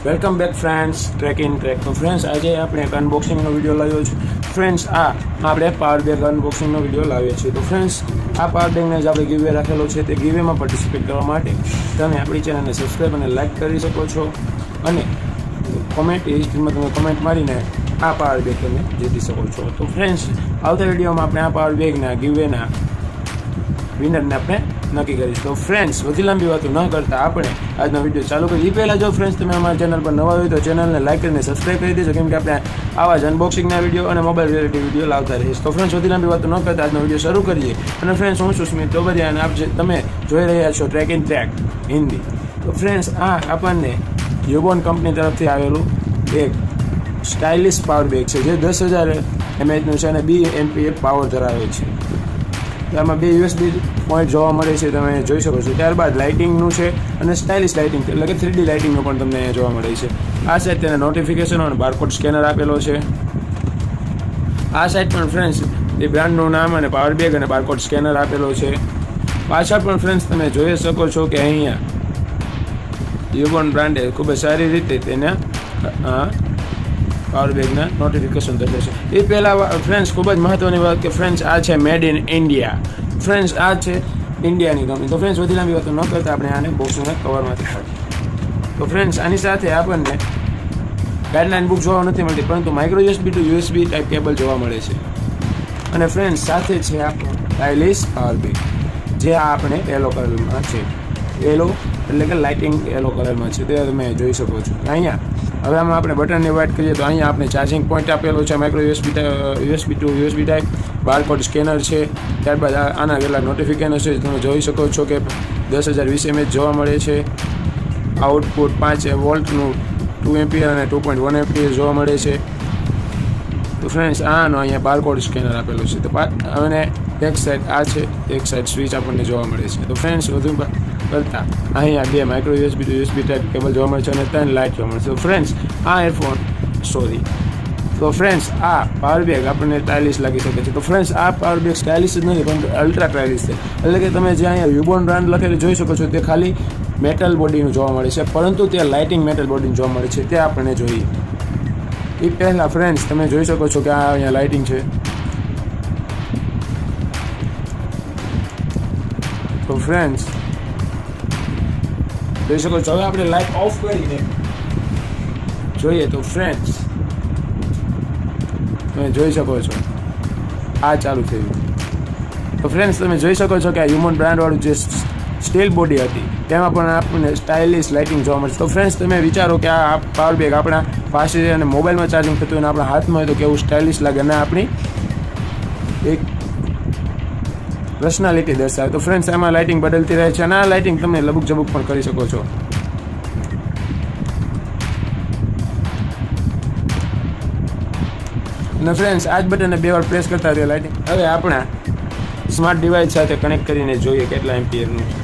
Welcome back friends, tracking track. તો friends, આજે આપણે એક અનબોક્સિંગનો વિડીયો લાવ્યો છે. ફ્રેન્ડ્સ, આપણે પાવર બેગ અનબોક્સિંગનો વિડીયો લાવીએ છીએ. તો ફ્રેન્ડ્સ, આ પાવર બેગને જ આપણે ગીવે રાખેલો છે. તે ગીવેમાં પાર્ટિસિપેટ કરવા માટે તમે આપણી ચેનલને સબસ્ક્રાઈબ અને લાઇક કરી શકો છો, અને કોમેન્ટ હિસ્ટ્રીમાં તમે કોમેન્ટ મારીને આ પાવર બેગ તમે જીતી શકો છો. તો ફ્રેન્ડ્સ, આવતા વિડીયોમાં આપણે આ પાવર બેગના ગીવેના વિનરને આપણે નક્કી કરીશ. તો ફ્રેન્ડ્સ, વધુ લાંબી વાતો ન કરતા આપણે આજનો વિડીયો ચાલુ કરીએ. એ પહેલાં જો ફ્રેન્ડ્સ તમે અમારા ચેનલ પર નવા હોય તો ચેનલને લાઇક કરીને સબસ્ક્રાઈબ કરી દેજો, કેમ કે આપણે આવા જ અનબોક્સિંગના વિડીયો અને મોબાઈલ રિલેટેડ વિડીયો લાવતા રહીશ. તો ફ્રેન્ડ્સ, વધુ લાંબી વાતો ન કરતા આજનો વિડીયો શરૂ કરીએ. અને ફ્રેન્ડ્સ, હું છું સ્મિત તોબરિયા અને તમે જોઈ રહ્યા છો ટ્રેકિંગ ટેક હિન્દી. તો ફ્રેન્ડ્સ, આ આપણને યુબોન કંપની તરફથી આવેલું એક સ્ટાઇલિશ પાવર બેગ છે, જે 10,000 mAhનું છે અને 2 AMP પાવર ધરાવે છે. આમાં 2 USB પોઈન્ટ જોવા મળે છે, તમે જોઈ શકો છો. ત્યારબાદ લાઇટિંગનું છે અને સ્ટાઇલિશ લાઇટિંગ એટલે કે 3D લાઇટિંગનું પણ તમને જોવા મળે છે. આ સાઈડ તેને નોટિફિકેશન અને બારકોડ સ્કેનર આપેલો છે. આ સાઈડ પણ ફ્રેન્ડ્સ એ બ્રાન્ડનું નામ અને પાવર બેગ અને બારકોડ સ્કેનર આપેલો છે. પાછળ પણ ફ્રેન્ડ્સ તમે જોઈ શકો છો કે અહીંયા યુબોન બ્રાન્ડે ખૂબ જ સારી રીતે તેના પાવર બેગના નોટિફિકેશન થશે છે. એ પહેલાં ફ્રેન્ડ્સ, ખૂબ જ મહત્ત્વની વાત કે ફ્રેન્ડ્સ, આ છે મેડ ઇન ઇન્ડિયા. ફ્રેન્ડ્સ, આ છે ઇન્ડિયાની કંપની. તો ફ્રેન્ડ્સ, વધી લાંબી વાતો ન કરતા આપણે આને બોક્સને કવરમાંથી કાઢીએ. તો ફ્રેન્ડ્સ, આની સાથે આપણને ગાઈડલાઇન બુક જોવા નથી મળતી, પરંતુ micro USB to USB type cable જોવા મળે છે. અને ફ્રેન્ડ્સ, સાથે છે આપણો સ્ટાઇલિશ પાવર બેગ, જે આપણે યલો કલરમાં છે. યલો એટલે કે લાઇટિંગ યલો કલરમાં છે, તે તમે જોઈ શકો છો. અહીંયા હવે આમાં આપણે બટનને વાઇટ કરીએ તો અહીંયા આપણે ચાર્જિંગ પોઈન્ટ આપેલો છે, micro USB to USB type, barcode scanner છે. ત્યારબાદ આના કેટલાક નોટિફિકેશન છે, તમે જોઈ શકો છો કે 10,020 mAh જોવા મળે છે. આઉટપુટ 5 વોલ્ટનું 2 A અને 2.1 A જોવા મળે છે. તો ફ્રેન્ડ્સ, આનો અહીંયા બારકોડ સ્કેનર આપેલો છે. તો અને એક સાઈડ આ છે, એક સાઈડ સ્વિચ આપણને જોવા મળે છે. તો ફ્રેન્ડ્સ, વધુ કરતા અહીંયા 2 micro USB to USB type cable જોવા મળે છે અને 3 લાઇટ જોવા મળે છે. તો ફ્રેન્ડ્સ, તો ફ્રેન્ડ્સ, આ પાવર બેગ આપણને સ્ટાઇલિશ લાગી શકે છે. તો ફ્રેન્ડ્સ, આ પાવર બેગ સ્ટાઇલિશ જ નથી, પરંતુ અલ્ટ્રા સ્ટાઇલિશ છે. એટલે કે તમે જે અહીંયા યુબોન બ્રાન્ડ લખેલું જોઈ શકો છો, તે ખાલી મેટલ બોડીનું જોવા મળે છે, પરંતુ તે લાઇટિંગ મેટલ બોડીનું જોવા મળે છે. તે આપણને જોઈએ. એ પહેલાં ફ્રેન્ડ્સ, તમે જોઈ શકો છો કે આ અહીંયા લાઇટિંગ છે. તો ફ્રેન્ડ્સ, જોઈ શકો છો. હવે આપણે લાઇટ ઓફ કરીને જોઈએ તો ફ્રેન્ડ્સ, તમે જોઈ શકો છો આ ચાલુ થયું. તો ફ્રેન્ડ્સ, તમે જોઈ શકો છો કે આ યુબોન બ્રાન્ડવાળું જે સ્ટીલ બોડી હતી, તેમાં પણ આપણને સ્ટાઇલિશ લાઇટિંગ જોવા મળશે. તો ફ્રેન્ડ્સ, તમે વિચારો કે આ પાવર બેગ આપણા પાસે અને મોબાઈલમાં ચાર્જિંગ થતું હોય અને આપણા હાથમાં હોય તો કેવું સ્ટાઇલિશ લાગે અને આપણી એક પર્સનાલિટી દર્શાવે. તો ફ્રેન્ડ્સ, આમાં લાઇટિંગ બદલતી રહે છે અને આ લાઇટિંગ તમે લબુક ઝબુક પણ કરી શકો છો. અને ફ્રેન્ડ્સ, આ જ બટનને 2 વાર પ્રેસ કરતા રહે લાઇટિંગ. હવે આપણા સ્માર્ટ ડિવાઇસ સાથે કનેક્ટ કરીને જોઈએ કેટલા એમ્પિયરનું છે.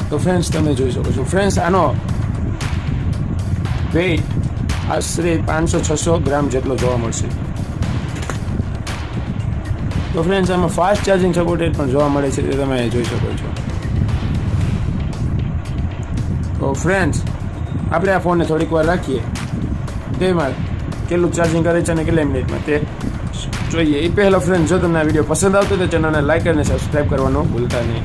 તો ફ્રેન્ડ્સ, તમે જોઈ શકો છો. ફ્રેન્ડ્સ, આનો વેઇટ આશરે 500-600 ગ્રામ જેટલો જોવા મળશે. તો ફ્રેન્ડ્સ, આમાં ફાસ્ટ ચાર્જિંગ સપોર્ટેડ પણ જોવા મળે છે, તે તમે જોઈ શકો છો. તો ફ્રેન્ડ્સ, આપણે આ ફોનને થોડીક વાર રાખીએ, તેમાં કેટલું ચાર્જિંગ કરે છે અને કેટલા મિનિટમાં તે જોઈએ. એ પહેલાં ફ્રેન્ડ્સ, જો તમને આ વિડીયો પસંદ આવતો તો ચેનલને લાઇક અને સબસ્ક્રાઈબ કરવાનું ભૂલતા નહીં.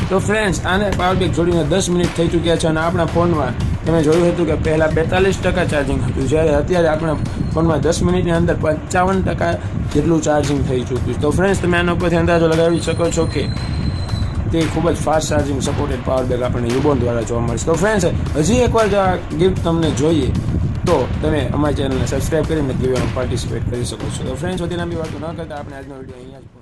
તો ફ્રેન્ડ્સ, આને પાવર બેગ જોડીને 10 મિનિટ થઈ ચૂક્યા છે અને આપણા ફોનમાં તમે જોયું હતું કે પહેલાં 42% ચાર્જિંગ હતું, જ્યારે અત્યારે આપણા ફોનમાં 10 મિનિટની અંદર 55% જેટલું ચાર્જિંગ થઈ ચૂક્યું છે. તો ફ્રેન્ડ્સ, તમે આના ઉપરથી અંદાજો લગાવી શકો છો કે તે ખૂબ જ fast charging supported power bag આપણને યુબોન દ્વારા જોવા મળશે. તો ફ્રેન્ડ્સ, હજી એકવાર જો આ ગિફ્ટ તમને જોઈએ તો તમે અમારી ચેનલને સબસ્ક્રાઈબ કરીને ગીવમાં પાર્ટિસિપેટ કરી શકો છો. તો ફ્રેન્ડ્સ, વધી લાંબી વાતો ન કરતા આપણે આજનો વિડીયો અહીંયા જ